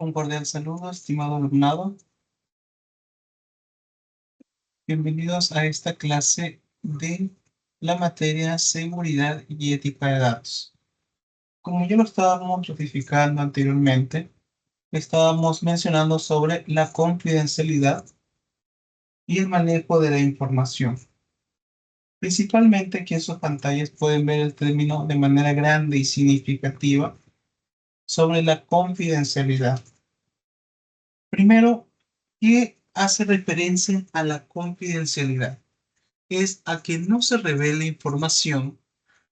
Un cordial saludo, estimado alumnado. Bienvenidos a esta clase de la materia Seguridad y Ética de Datos. Como ya lo estábamos notificando anteriormente, estábamos mencionando sobre la confidencialidad y el manejo de la información. Principalmente aquí en sus pantallas pueden ver el término de manera grande y significativa sobre la confidencialidad. Primero, ¿qué hace referencia a la confidencialidad? Es a que no se revele información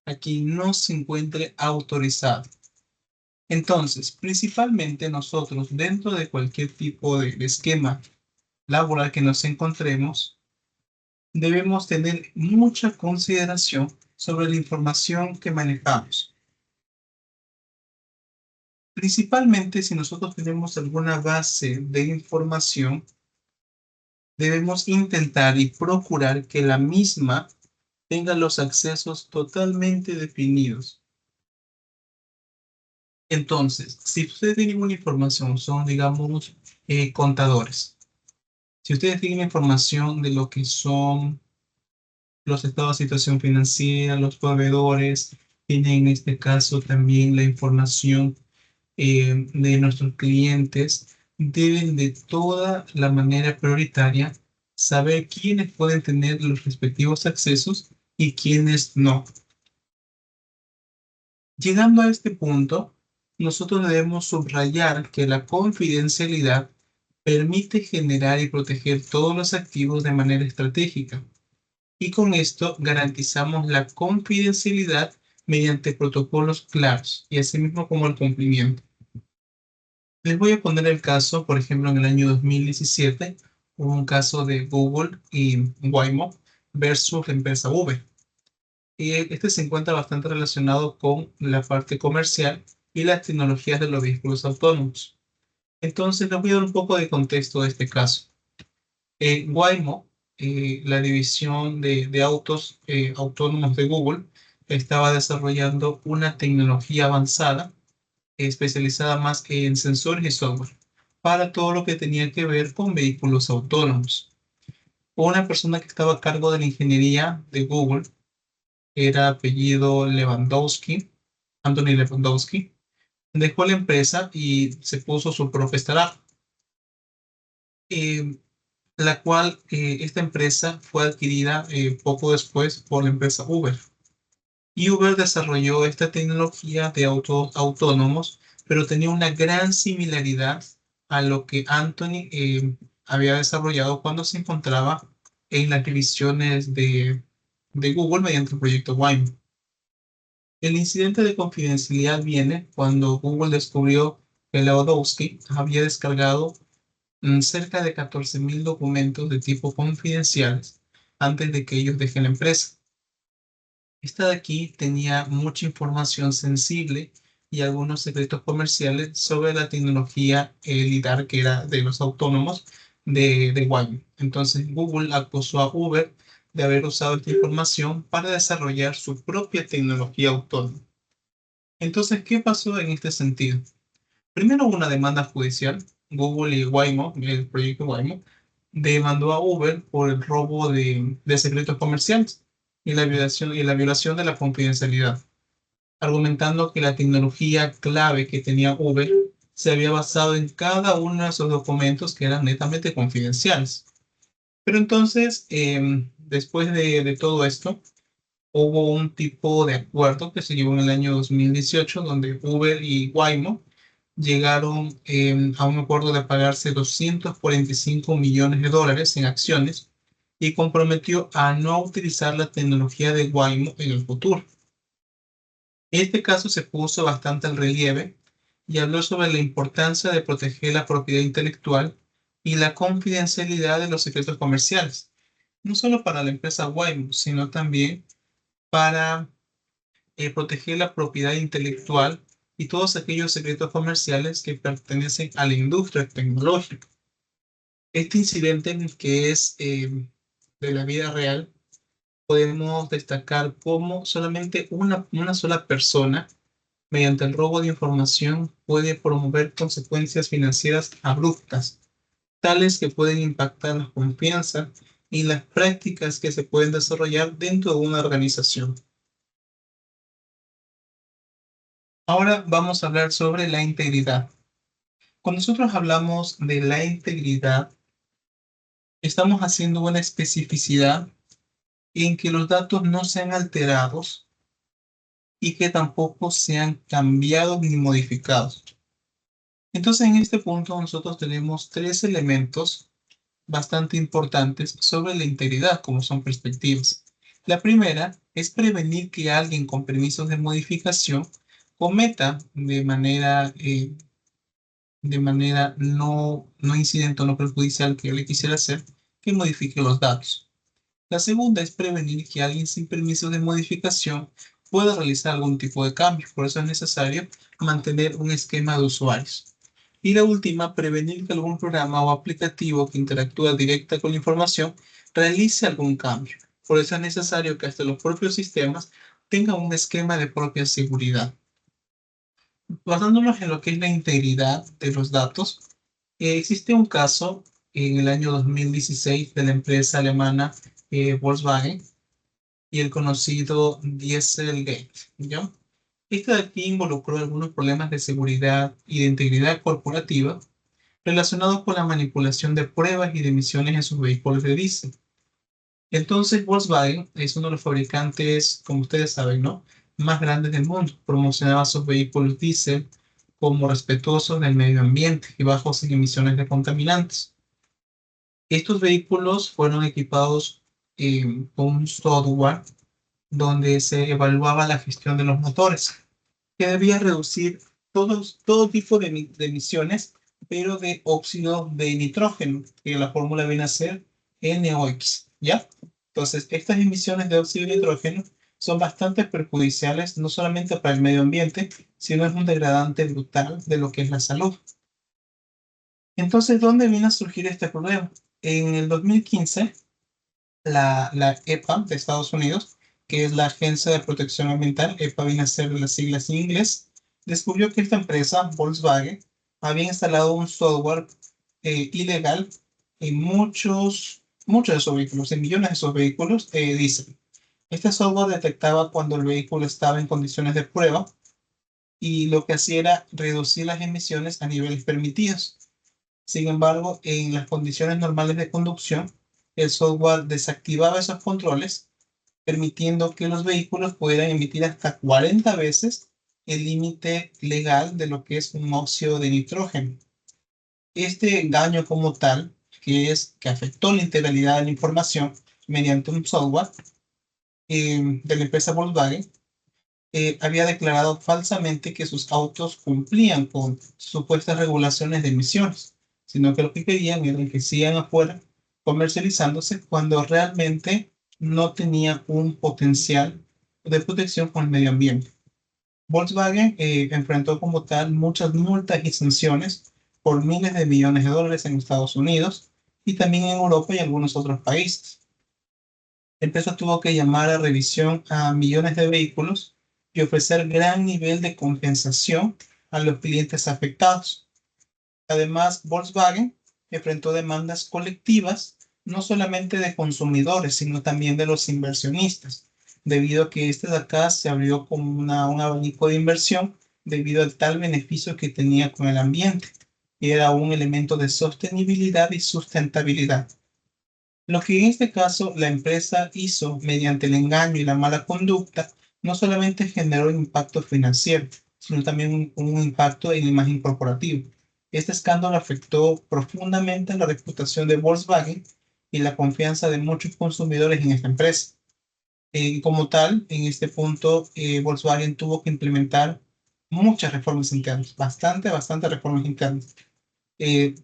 a quien no se encuentre autorizado. Entonces, principalmente nosotros, dentro de cualquier tipo de esquema laboral que nos encontremos, debemos tener mucha consideración sobre la información que manejamos. Principalmente si nosotros tenemos alguna base de información, debemos intentar y procurar que la misma tenga los accesos totalmente definidos. Entonces, si ustedes tienen una información, son, digamos, contadores. Si ustedes tienen información de lo que son los estados de situación financiera, los proveedores, tienen en este caso también la información de nuestros clientes, deben de toda la manera prioritaria saber quiénes pueden tener los respectivos accesos y quiénes no. Llegando a este punto, nosotros debemos subrayar que la confidencialidad permite generar y proteger todos los activos de manera estratégica, y con esto garantizamos la confidencialidad mediante protocolos claros y asimismo como el cumplimiento. Les voy a poner el caso, por ejemplo, en el año 2017 hubo un caso de Google y Waymo versus la empresa Uber. Y este se encuentra bastante relacionado con la parte comercial y las tecnologías de los vehículos autónomos. Entonces, les voy a dar un poco de contexto de este caso. Waymo, la división de autos autónomos de Google, estaba desarrollando una tecnología avanzada, especializada más en sensores y software, para todo lo que tenía que ver con vehículos autónomos. Una persona que estaba a cargo de la ingeniería de Google era apellido Lewandowski, Anthony Lewandowski, dejó la empresa y se puso su propia startup, eh, la cual esta empresa fue adquirida poco después por la empresa Uber. Y Uber desarrolló esta tecnología de autos autónomos, pero tenía una gran similaridad a lo que Anthony había desarrollado cuando se encontraba en las divisiones de Google mediante el proyecto Waymo. El incidente de confidencialidad viene cuando Google descubrió que Lewandowski había descargado cerca de 14.000 documentos de tipo confidenciales antes de que ellos dejen la empresa. Esta de aquí tenía mucha información sensible y algunos secretos comerciales sobre la tecnología LiDAR, que era de los autónomos de Waymo. Entonces Google acusó a Uber de haber usado esta información para desarrollar su propia tecnología autónoma. Entonces, ¿qué pasó en este sentido? Primero hubo una demanda judicial. Google y Waymo, el proyecto Waymo, demandó a Uber por el robo de secretos comerciales y la violación de la confidencialidad, argumentando que la tecnología clave que tenía Uber se había basado en cada uno de esos documentos que eran netamente confidenciales. Pero entonces, después de todo esto, hubo un tipo de acuerdo que se llevó en el año 2018, donde Uber y Waymo llegaron a un acuerdo de pagarse 245 millones de dólares en acciones y comprometió a no utilizar la tecnología de Waymo en el futuro. Este caso se puso bastante al relieve y habló sobre la importancia de proteger la propiedad intelectual y la confidencialidad de los secretos comerciales, no solo para la empresa Waymo, sino también para proteger la propiedad intelectual y todos aquellos secretos comerciales que pertenecen a la industria tecnológica. Este incidente en el que es de la vida real, podemos destacar cómo solamente una sola persona mediante el robo de información puede promover consecuencias financieras abruptas, tales que pueden impactar la confianza y las prácticas que se pueden desarrollar dentro de una organización. Ahora vamos a hablar sobre la integridad. Cuando nosotros hablamos de la integridad, estamos haciendo una especificidad en que los datos no sean alterados y que tampoco sean cambiados ni modificados. Entonces, en este punto nosotros tenemos tres elementos bastante importantes sobre la integridad, como son perspectivas. La primera es prevenir que alguien con permisos de modificación cometa de manera no incidente o no perjudicial que yo le quisiera hacer, que modifique los datos. La segunda es prevenir que alguien sin permiso de modificación pueda realizar algún tipo de cambio. Por eso es necesario mantener un esquema de usuarios. Y la última, prevenir que algún programa o aplicativo que interactúa directa con la información realice algún cambio. Por eso es necesario que hasta los propios sistemas tengan un esquema de propia seguridad. Basándonos en lo que es la integridad de los datos, existe un caso en el año 2016 de la empresa alemana Volkswagen y el conocido Dieselgate, ¿ya? Este de aquí involucró algunos problemas de seguridad y de integridad corporativa relacionados con la manipulación de pruebas y de emisiones en sus vehículos de diésel. Entonces, Volkswagen es uno de los fabricantes, como ustedes saben, ¿no?, más grandes del mundo. Promocionaba sus vehículos diésel como respetuosos del medio ambiente y bajos en emisiones de contaminantes. Estos vehículos fueron equipados con un software donde se evaluaba la gestión de los motores, que debía reducir todo tipo de emisiones, pero de óxido de nitrógeno, que la fórmula viene a ser NOx, ¿ya? Entonces, estas emisiones de óxido de nitrógeno son bastante perjudiciales, no solamente para el medio ambiente, sino es un degradante brutal de lo que es la salud. Entonces, ¿dónde viene a surgir este problema? En el 2015, la EPA de Estados Unidos, que es la Agencia de Protección Ambiental, EPA viene a ser las siglas en inglés, descubrió que esta empresa, Volkswagen, había instalado un software ilegal en muchos de sus vehículos, en millones de sus vehículos diésel. Este software detectaba cuando el vehículo estaba en condiciones de prueba y lo que hacía era reducir las emisiones a niveles permitidos. Sin embargo, en las condiciones normales de conducción, el software desactivaba esos controles, permitiendo que los vehículos pudieran emitir hasta 40 veces el límite legal de lo que es un óxido de nitrógeno. Este daño como tal, que afectó la integralidad de la información mediante un software de la empresa Volkswagen, había declarado falsamente que sus autos cumplían con supuestas regulaciones de emisiones, sino que lo que querían era que sigan afuera comercializándose cuando realmente no tenía un potencial de protección con el medio ambiente. Volkswagen enfrentó como tal muchas multas y sanciones por miles de millones de dólares en Estados Unidos y también en Europa y algunos otros países. La empresa tuvo que llamar a revisión a millones de vehículos y ofrecer gran nivel de compensación a los clientes afectados. Además, Volkswagen enfrentó demandas colectivas, no solamente de consumidores, sino también de los inversionistas, debido a que este de acá se abrió como un abanico de inversión debido al tal beneficio que tenía con el ambiente, y era un elemento de sostenibilidad y sustentabilidad. Lo que en este caso la empresa hizo mediante el engaño y la mala conducta no solamente generó impacto financiero, sino también un impacto en la imagen corporativa. Este escándalo afectó profundamente la reputación de Volkswagen y la confianza de muchos consumidores en esta empresa. Como tal, en este punto, Volkswagen tuvo que implementar muchas reformas internas, bastante reformas internas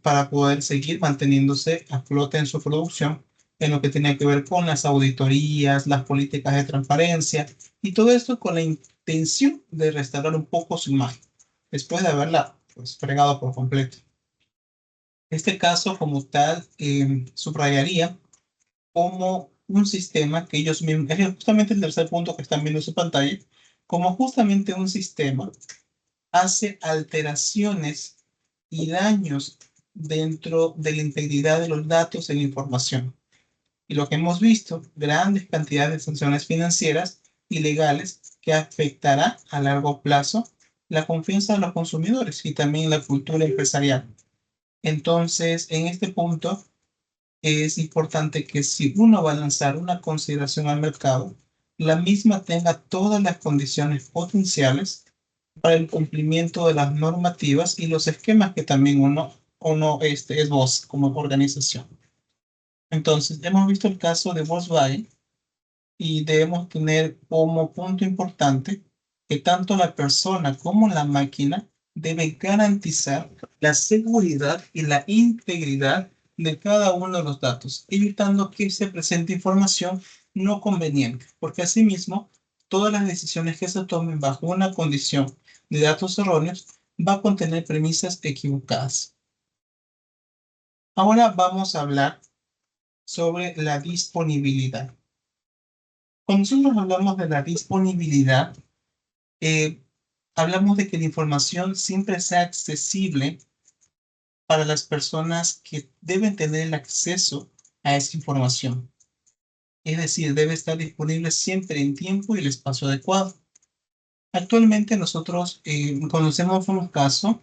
para poder seguir manteniéndose a flote en su producción, en lo que tenía que ver con las auditorías, las políticas de transparencia y todo esto con la intención de restaurar un poco su imagen, después de haberla pues, fregado por completo. Este caso como tal subrayaría como un sistema que ellos mismos, es justamente el tercer punto que están viendo en su pantalla, como justamente un sistema hace alteraciones y daños dentro de la integridad de los datos y la información. Y lo que hemos visto, grandes cantidades de sanciones financieras y legales que afectará a largo plazo la confianza de los consumidores y también la cultura empresarial. Entonces, en este punto, es importante que si uno va a lanzar una consideración al mercado, la misma tenga todas las condiciones potenciales para el cumplimiento de las normativas y los esquemas que también uno esboza como organización. Entonces, hemos visto el caso de Volkswagen y debemos tener como punto importante que tanto la persona como la máquina deben garantizar la seguridad y la integridad de cada uno de los datos, evitando que se presente información no conveniente, porque asimismo todas las decisiones que se tomen bajo una condición de datos erróneos va a contener premisas equivocadas. Ahora vamos a hablar sobre la disponibilidad. Cuando nosotros hablamos de la disponibilidad, eh, hablamos de que la información siempre sea accesible para las personas que deben tener el acceso a esa información. Es decir, debe estar disponible siempre en tiempo y el espacio adecuado. Actualmente nosotros conocemos un caso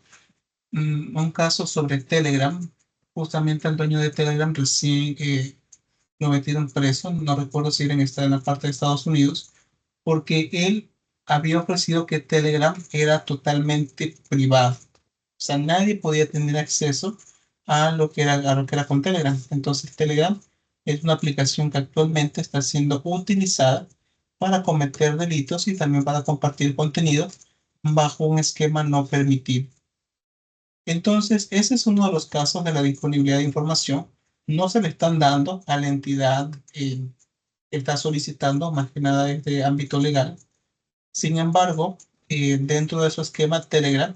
sobre Telegram. Justamente el dueño de Telegram recién lo metieron preso. No recuerdo si está en la parte de Estados Unidos, porque él había ofrecido que Telegram era totalmente privado. O sea, nadie podía tener acceso a lo que era con Telegram. Entonces, Telegram es una aplicación que actualmente está siendo utilizada para cometer delitos y también para compartir contenido bajo un esquema no permitido. Entonces, ese es uno de los casos de la disponibilidad de información. No se le están dando a la entidad que está solicitando, más que nada desde ámbito legal. Sin embargo, dentro de su esquema, Telegram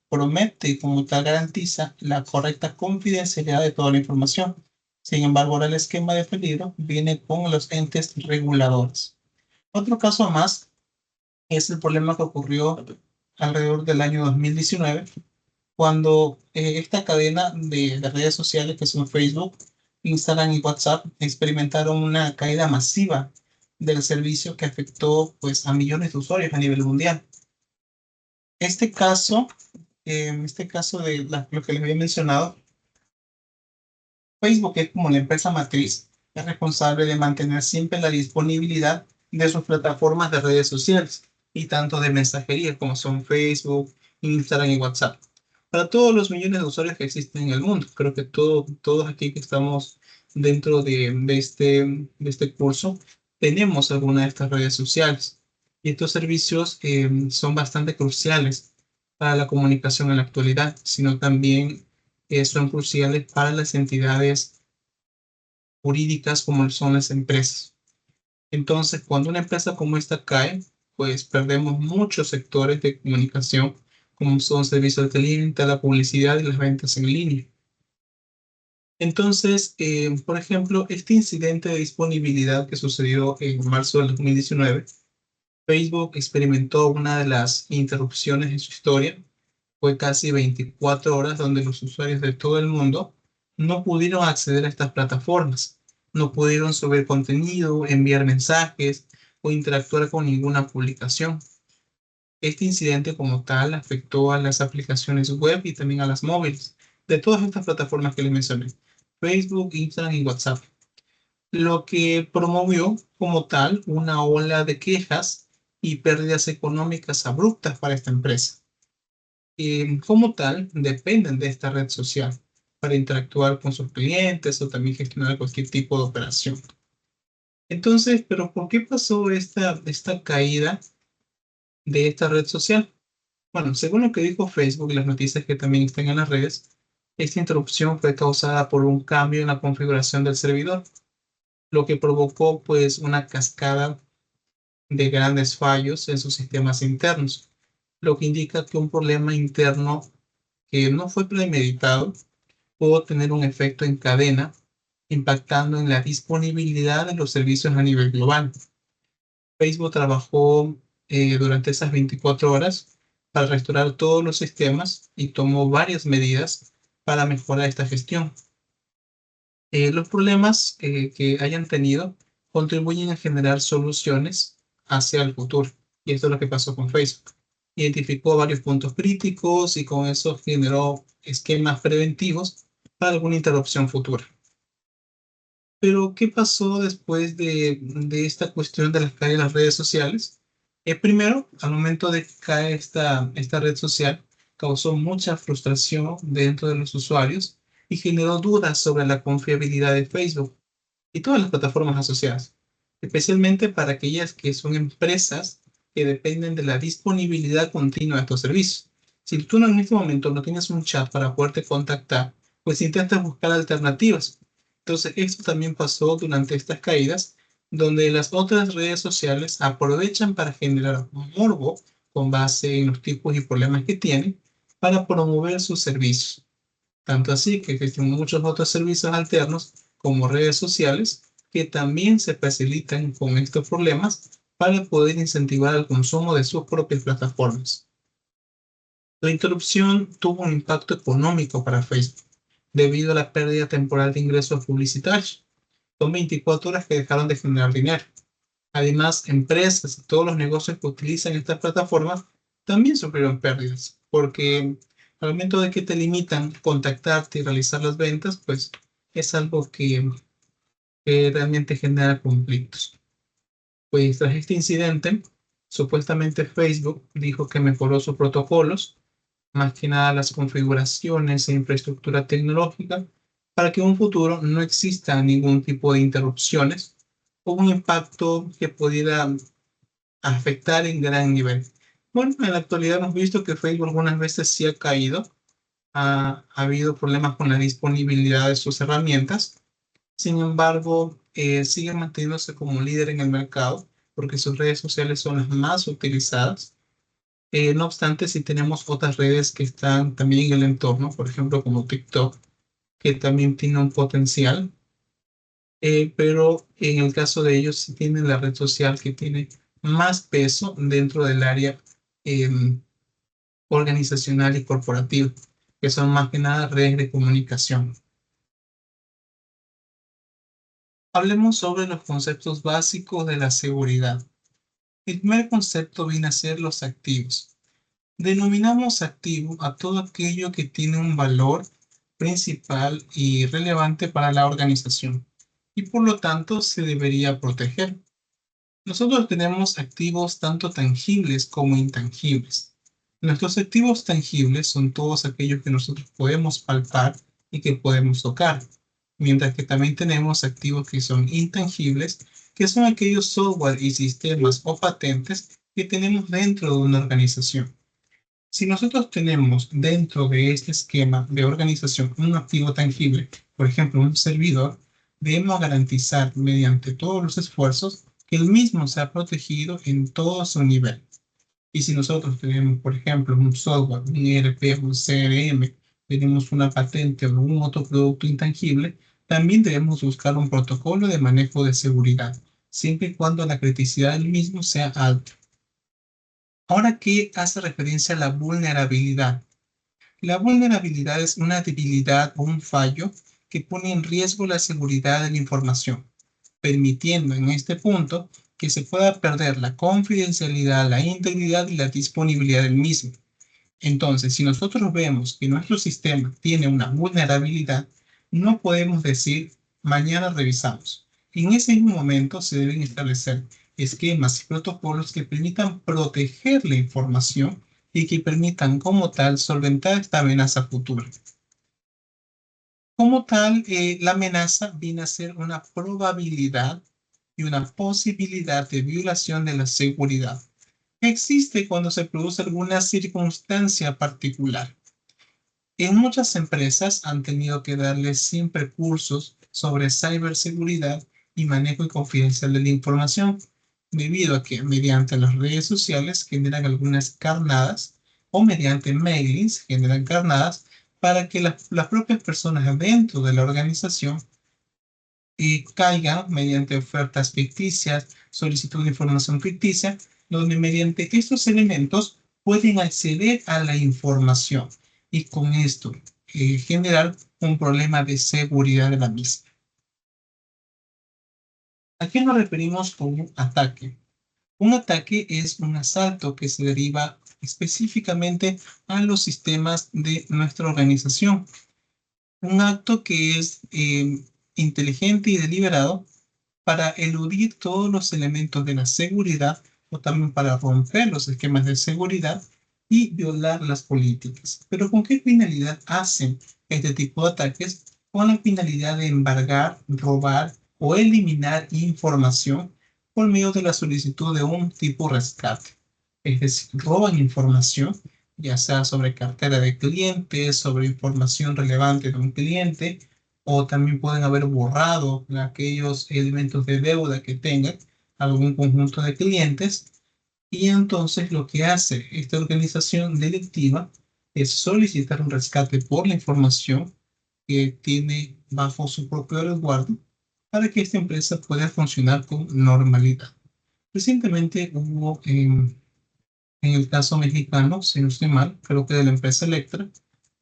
promete y como tal garantiza la correcta confidencialidad de toda la información. Sin embargo, ahora el esquema de peligro viene con los entes reguladores. Otro caso más es el problema que ocurrió alrededor del año 2019, cuando esta cadena de redes sociales que son Facebook, Instagram y WhatsApp experimentaron una caída masiva del servicio que afectó pues a millones de usuarios a nivel mundial. Este caso, este caso de lo que les había mencionado, Facebook es como la empresa matriz, es responsable de mantener siempre la disponibilidad de sus plataformas de redes sociales y tanto de mensajería como son Facebook, Instagram y WhatsApp. Para todos los millones de usuarios que existen en el mundo, creo que todos aquí que estamos dentro de este curso tenemos alguna de estas redes sociales. Y estos servicios son bastante cruciales para la comunicación en la actualidad, sino también son cruciales para las entidades jurídicas como son las empresas. Entonces, cuando una empresa como esta cae, pues perdemos muchos sectores de comunicación, como son servicios de cliente, la publicidad y las ventas en línea. Entonces, por ejemplo, este incidente de disponibilidad que sucedió en marzo del 2019, Facebook experimentó una de las interrupciones en su historia. Fue casi 24 horas donde los usuarios de todo el mundo no pudieron acceder a estas plataformas, no pudieron subir contenido, enviar mensajes o interactuar con ninguna publicación. Este incidente como tal afectó a las aplicaciones web y también a las móviles de todas estas plataformas que les mencioné, Facebook, Instagram y WhatsApp, lo que promovió como tal una ola de quejas y pérdidas económicas abruptas para esta empresa. Como tal, dependen de esta red social para interactuar con sus clientes o también gestionar cualquier tipo de operación. Entonces, ¿pero por qué pasó esta caída de esta red social? Bueno, según lo que dijo Facebook y las noticias que también están en las redes, esta interrupción fue causada por un cambio en la configuración del servidor, lo que provocó pues una cascada de grandes fallos en sus sistemas internos, lo que indica que un problema interno que no fue premeditado pudo tener un efecto en cadena, impactando en la disponibilidad de los servicios a nivel global. Facebook trabajó durante esas 24 horas para restaurar todos los sistemas y tomó varias medidas para mejorar esta gestión. Los problemas que hayan tenido contribuyen a generar soluciones hacia el futuro. Y esto es lo que pasó con Facebook. Identificó varios puntos críticos y con eso generó esquemas preventivos para alguna interrupción futura. Pero, ¿qué pasó después de esta cuestión de las caída de las redes sociales? Primero, al momento de que cae esta red social, causó mucha frustración dentro de los usuarios y generó dudas sobre la confiabilidad de Facebook y todas las plataformas asociadas, especialmente para aquellas que son empresas que dependen de la disponibilidad continua de estos servicios. Si tú en este momento no tienes un chat para poderte contactar, pues intentas buscar alternativas. Entonces, esto también pasó durante estas caídas, donde las otras redes sociales aprovechan para generar morbo con base en los tipos y problemas que tienen para promover sus servicios. Tanto así que existen muchos otros servicios alternos como redes sociales que también se facilitan con estos problemas para poder incentivar el consumo de sus propias plataformas. La interrupción tuvo un impacto económico para Facebook debido a la pérdida temporal de ingresos publicitarios. Son 24 horas que dejaron de generar dinero. Además, empresas y todos los negocios que utilizan estas plataformas también sufrieron pérdidas, porque al momento de que te limitan contactarte y realizar las ventas, pues es algo que realmente genera conflictos. Pues tras este incidente, supuestamente Facebook dijo que mejoró sus protocolos, más que nada las configuraciones e infraestructura tecnológica, para que en un futuro no exista ningún tipo de interrupciones o un impacto que pudiera afectar en gran nivel. Bueno, en la actualidad hemos visto que Facebook algunas veces sí ha caído, ha habido problemas con la disponibilidad de sus herramientas. Sin embargo, sigue manteniéndose como líder en el mercado porque sus redes sociales son las más utilizadas. No obstante, si tenemos otras redes que están también en el entorno, por ejemplo, como TikTok, que también tiene un potencial, pero en el caso de ellos sí tienen la red social que tiene más peso dentro del área em, organizacional y corporativa, que son más que nada redes de comunicación. Hablemos sobre los conceptos básicos de la seguridad. El primer concepto viene a ser los activos. Denominamos activo a todo aquello que tiene un valor principal y relevante para la organización y por lo tanto se debería proteger. Nosotros tenemos activos tanto tangibles como intangibles. Nuestros activos tangibles son todos aquellos que nosotros podemos palpar y que podemos tocar, mientras que también tenemos activos que son intangibles, que son aquellos software y sistemas o patentes que tenemos dentro de una organización. Si nosotros tenemos dentro de este esquema de organización un activo tangible, por ejemplo, un servidor, debemos garantizar mediante todos los esfuerzos que el mismo sea protegido en todo su nivel. Y si nosotros tenemos, por ejemplo, un software, un ERP, un CRM, tenemos una patente o algún otro producto intangible, también debemos buscar un protocolo de manejo de seguridad, siempre y cuando la criticidad del mismo sea alta. Ahora, ¿qué hace referencia a la vulnerabilidad? La vulnerabilidad es una debilidad o un fallo que pone en riesgo la seguridad de la información, permitiendo en este punto que se pueda perder la confidencialidad, la integridad y la disponibilidad del mismo. Entonces, si nosotros vemos que nuestro sistema tiene una vulnerabilidad, no podemos decir mañana revisamos. En ese mismo momento se deben establecer esquemas y protocolos que permitan proteger la información y que permitan como tal solventar esta amenaza futura. Como tal, la amenaza viene a ser una probabilidad y una posibilidad de violación de la seguridad que existe cuando se produce alguna circunstancia particular. En muchas empresas han tenido que darles siempre cursos sobre ciberseguridad y manejo confidencial de la información, debido a que mediante las redes sociales generan algunas carnadas o mediante mailings generan carnadas para que las propias personas dentro de la organización caigan mediante ofertas ficticias, solicitud de información ficticia donde mediante estos elementos pueden acceder a la información y con esto generar un problema de seguridad de la misma. ¿A qué nos referimos con un ataque? Un ataque es un asalto que se deriva específicamente a los sistemas de nuestra organización. Un acto que es inteligente y deliberado para eludir todos los elementos de la seguridad o también para romper los esquemas de seguridad y violar las políticas. Pero ¿con qué finalidad hacen este tipo de ataques? Con la finalidad de embargar, robar o eliminar información por medio de la solicitud de un tipo rescate. Es decir, roban información, ya sea sobre cartera de clientes, sobre información relevante de un cliente, o también pueden haber borrado aquellos elementos de deuda que tengan algún conjunto de clientes. Y entonces lo que hace esta organización delictiva es solicitar un rescate por la información que tiene bajo su propio resguardo para que esta empresa pueda funcionar con normalidad. Recientemente hubo en el caso mexicano, si no estoy mal, creo que de la empresa Electra,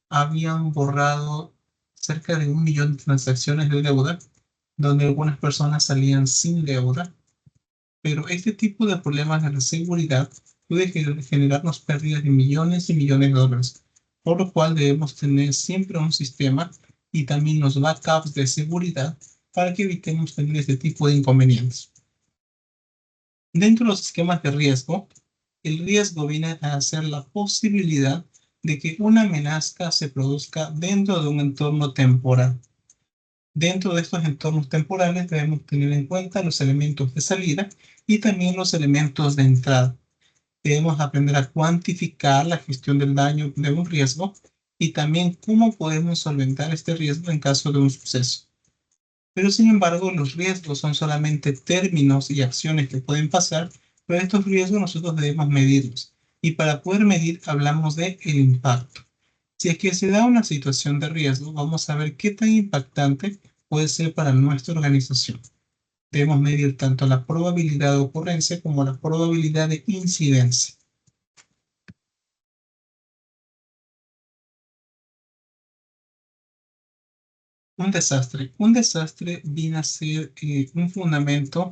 habían borrado cerca de 1 millón de transacciones de deuda, donde algunas personas salían sin deuda, pero este tipo de problemas de la seguridad puede generarnos pérdidas de millones y millones de dólares, por lo cual debemos tener siempre un sistema y también los backups de seguridad para que evitemos tener este tipo de inconvenientes. Dentro de los esquemas de riesgo, el riesgo viene a ser la posibilidad de que una amenaza se produzca dentro de un entorno temporal. Dentro de estos entornos temporales debemos tener en cuenta los elementos de salida y también los elementos de entrada. Debemos aprender a cuantificar la gestión del daño de un riesgo y también cómo podemos solventar este riesgo en caso de un suceso. Pero sin embargo, los riesgos son solamente términos y acciones que pueden pasar, pero estos riesgos nosotros debemos medirlos. Y para poder medir hablamos de el impacto. Si es que se da una situación de riesgo, vamos a ver qué tan impactante puede ser para nuestra organización. Debemos medir tanto la probabilidad de ocurrencia como la probabilidad de incidencia. Un desastre. Un desastre viene a ser un fundamento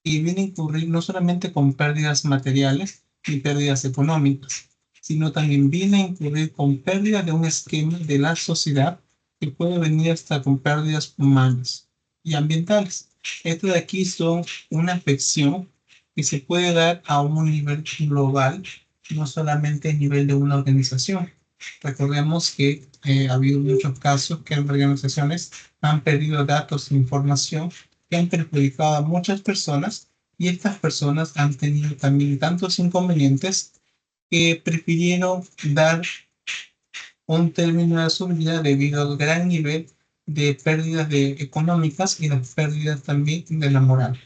y viene a incurrir no solamente con pérdidas materiales y pérdidas económicas, sino también viene a incurrir con pérdidas de un esquema de la sociedad que puede venir hasta con pérdidas humanas y ambientales. Esto de aquí son una afección que se puede dar a un nivel global, no solamente a nivel de una organización. Recordemos que ha habido muchos casos que organizaciones han perdido datos e información que han perjudicado a muchas personas y estas personas han tenido también tantos inconvenientes que prefirieron dar un término a su vida debido al gran nivel de pérdidas económicas y las pérdidas también de la moral.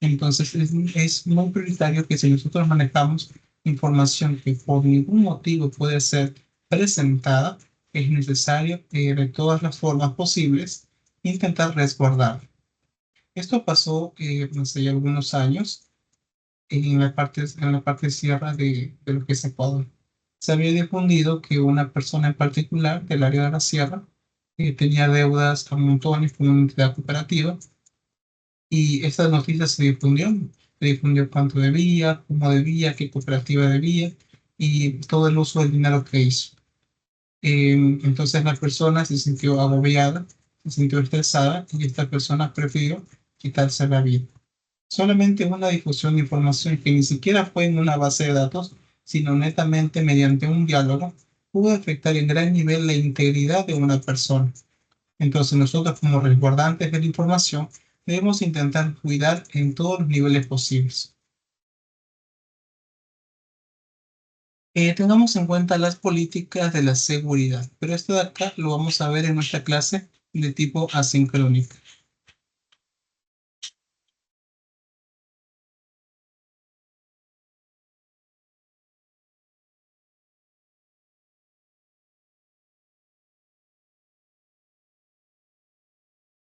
Entonces es muy prioritario que si nosotros manejamos información que por ningún motivo puede ser presentada, es necesario de todas las formas posibles intentar resguardarla. Esto pasó hace ya algunos años en la parte sierra de lo que es Ecuador. Se había difundido que una persona en particular del área de la sierra tenía deudas a montones con una entidad cooperativa y esta noticia se difundió cuánto debía, cómo debía, qué cooperativa debía y todo el uso del dinero que hizo. Entonces la persona se sintió agobiada, se sintió estresada y esta persona prefirió quitarse la vida. Solamente una difusión de información que ni siquiera fue en una base de datos, sino netamente mediante un diálogo, pudo afectar en gran nivel la integridad de una persona. Entonces nosotros como resguardantes de la información debemos intentar cuidar en todos los niveles posibles. Tengamos en cuenta las políticas de la seguridad, pero esto de acá lo vamos a ver en nuestra clase de tipo asincrónica.